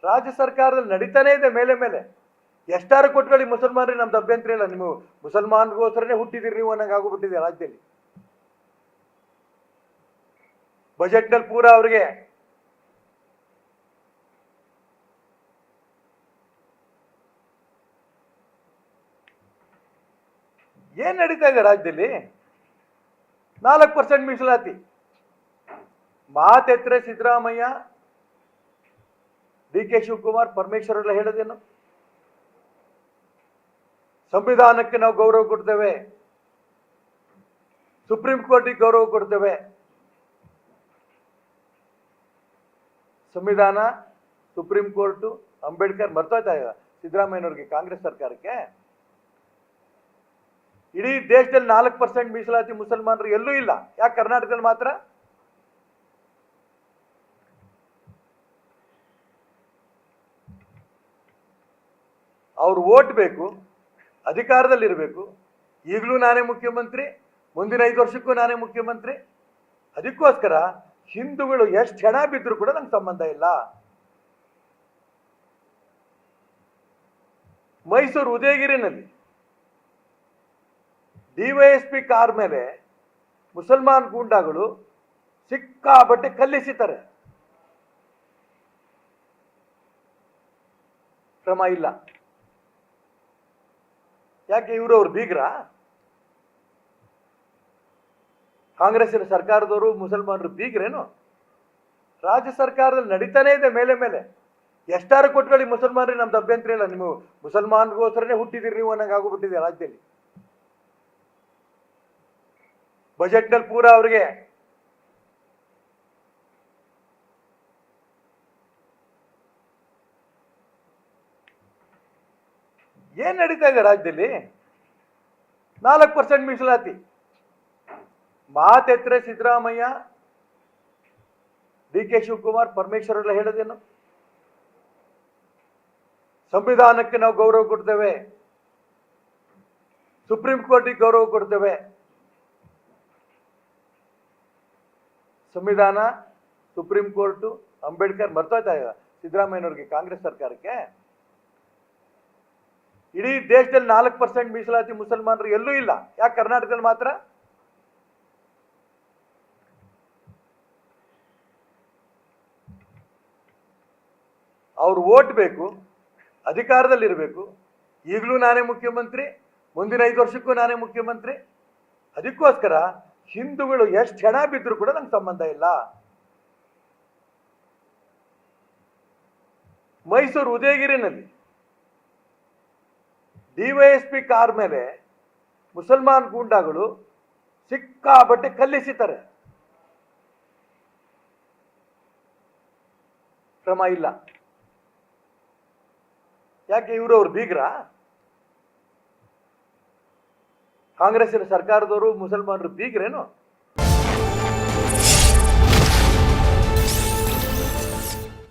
ರಾಜ್ಯ ಸರ್ಕಾರದಲ್ಲಿ ನಡೀತಾನೆ ಇದೆ ಮೇಲೆ ಮೇಲೆ. ಎಷ್ಟಾರು ಕೊಟ್ಕೊಳ್ಳಿ ಮುಸಲ್ಮಾನರಿಗೆ, ನಮ್ದು ಅಭ್ಯಂತರ ಇಲ್ಲ. ನೀವು ಮುಸಲ್ಮಾನ್ಗೋಸ್ಕರನೇ ಹುಟ್ಟಿದಿರಿ ನೀವು ಅನ್ನಂಗೆ ಆಗೋಗ್ಬಿಟ್ಟಿದೆ ರಾಜ್ಯದಲ್ಲಿ. ಬಜೆಟ್ನಲ್ಲಿ ಪೂರಾ ಅವ್ರಿಗೆ ಏನ್ ನಡೀತಾ ಇದೆ ರಾಜ್ಯದಲ್ಲಿ? 4% ಮೀಸಲಾತಿ ಮಾತೆತ್ತರೆ ಸಿದ್ದರಾಮಯ್ಯ, ಡಿ ಕೆ ಶಿವಕುಮಾರ್, ಪರಮೇಶ್ವರ್ ಎಲ್ಲ ಹೇಳೋದೇನು? ಸಂವಿಧಾನಕ್ಕೆ ನಾವು ಗೌರವ ಕೊಡ್ತೇವೆ, ಸುಪ್ರೀಂ ಕೋರ್ಟಿಗೆ ಗೌರವ ಕೊಡ್ತೇವೆ. ಸಂವಿಧಾನ, ಸುಪ್ರೀಂ ಕೋರ್ಟು, ಅಂಬೇಡ್ಕರ್ ಮರ್ತೋಯ್ತಾ ಸಿದ್ದರಾಮಯ್ಯನವ್ರಿಗೆ, ಕಾಂಗ್ರೆಸ್ ಸರ್ಕಾರಕ್ಕೆ? ಇಡೀ ದೇಶದಲ್ಲಿ 4% ಮೀಸಲಾತಿ ಮುಸಲ್ಮಾನರು ಎಲ್ಲೂ ಇಲ್ಲ. ಯಾಕೆ ಕರ್ನಾಟಕದಲ್ಲಿ ಮಾತ್ರ? ಅವ್ರು ಓಟ್ ಬೇಕು, ಅಧಿಕಾರದಲ್ಲಿರಬೇಕು. ಈಗಲೂ ನಾನೇ ಮುಖ್ಯಮಂತ್ರಿ, ಮುಂದಿನ 5 ವರ್ಷಕ್ಕೂ ನಾನೇ ಮುಖ್ಯಮಂತ್ರಿ. ಅದಕ್ಕೋಸ್ಕರ ಹಿಂದೂಗಳು ಎಷ್ಟು ಹೆಣ ಬಿದ್ದರೂ ಕೂಡ ನಂಗೆ ಸಂಬಂಧ ಇಲ್ಲ. ಮೈಸೂರು ಉದಯಗಿರಿನಲ್ಲಿ ಡಿವೈಎಸ್ಪಿ ಕಾರ್ ಮೇಲೆ ಮುಸಲ್ಮಾನ್ ಗೂಂಡಾಗಳು ಸಿಕ್ಕಾಬಟ್ಟೆ ಕಲ್ಲಿಸಿತಾರೆ, ಕ್ರಮ ಇಲ್ಲ. ಯಾಕೆ? ಇವರು ಅವ್ರು ಬೀಗ್ರ? ಕಾಂಗ್ರೆಸ್ಸಿನ ಸರ್ಕಾರದವರು ಮುಸಲ್ಮಾನರು ಬೀಗ್ರೇನು? ರಾಜ್ಯ ಸರ್ಕಾರದಲ್ಲಿ ನಡೀತಾನೆ ಇದೆ ಮೇಲೆ ಮೇಲೆ. ಎಷ್ಟಾರು ಕೊಟ್ಕೊಳ್ಳಿ ಮುಸಲ್ಮಾನರಿಗೆ, ನಮ್ದು ಅಭ್ಯಂತರ ಇಲ್ಲ. ನೀವು ಮುಸಲ್ಮಾನ್ಗೋಸ್ಕರನೇ ಹುಟ್ಟಿದಿರಿ ನೀವು ಅನ್ನಂಗೆ ಆಗೋಗ್ಬಿಟ್ಟಿದೆ ರಾಜ್ಯದಲ್ಲಿ. ಬಜೆಟ್ನಲ್ಲಿ ಪೂರಾ ಅವ್ರಿಗೆ ಏನ್ ನಡೀತಾ ಇದೆ ರಾಜ್ಯದಲ್ಲಿ? 4% ಮೀಸಲಾತಿ ಮಾತೆತ್ತರೆ ಸಿದ್ದರಾಮಯ್ಯ, ಡಿ ಕೆ ಶಿವಕುಮಾರ್, ಪರಮೇಶ್ವರ್ ಎಲ್ಲ ಹೇಳೋದೇನು? ಸಂವಿಧಾನಕ್ಕೆ ನಾವು ಗೌರವ ಕೊಡ್ತೇವೆ, ಸುಪ್ರೀಂ ಕೋರ್ಟಿಗೆ ಗೌರವ ಕೊಡ್ತೇವೆ. ಸಂವಿಧಾನ, ಸುಪ್ರೀಂ ಕೋರ್ಟು, ಅಂಬೇಡ್ಕರ್ ಮರ್ತೋಯ್ತಾ ಸಿದ್ದರಾಮಯ್ಯನವ್ರಿಗೆ, ಕಾಂಗ್ರೆಸ್ ಸರ್ಕಾರಕ್ಕೆ? ಇಡೀ ದೇಶದಲ್ಲಿ 4% ಮೀಸಲಾತಿ ಮುಸಲ್ಮಾನರು ಎಲ್ಲೂ ಇಲ್ಲ. ಯಾಕೆ ಕರ್ನಾಟಕದಲ್ಲಿ ಮಾತ್ರ? ಅವ್ರು ಓಟ್ ಬೇಕು, ಅಧಿಕಾರದಲ್ಲಿರಬೇಕು. ಈಗಲೂ ನಾನೇ ಮುಖ್ಯಮಂತ್ರಿ, ಮುಂದಿನ 5 ವರ್ಷಕ್ಕೂ ನಾನೇ ಮುಖ್ಯಮಂತ್ರಿ. ಅದಕ್ಕೋಸ್ಕರ ಹಿಂದೂಗಳು ಎಷ್ಟು ಹೆಣ ಬಿದ್ದರೂ ಕೂಡ ನಂಗೆ ಸಂಬಂಧ ಇಲ್ಲ. ಮೈಸೂರು ಉದಯಗಿರಿನಲ್ಲಿ ಡಿವೈಎಸ್ಪಿ ಕಾರ್ ಮೇಲೆ ಮುಸಲ್ಮಾನ್ ಗೂಂಡಾಗಳು ಸಿಕ್ಕಾಬಟ್ಟೆ ಕಲ್ಲಿಸಿತಾರೆ, ಕ್ರಮ ಇಲ್ಲ. ಯಾಕೆ? ಇವರು ಅವ್ರು ಬೀಗ್ರ? ಕಾಂಗ್ರೆಸ್ಸಿನ ಸರ್ಕಾರದವರು ಮುಸಲ್ಮಾನರು ಬೀಗ್ರೇನು?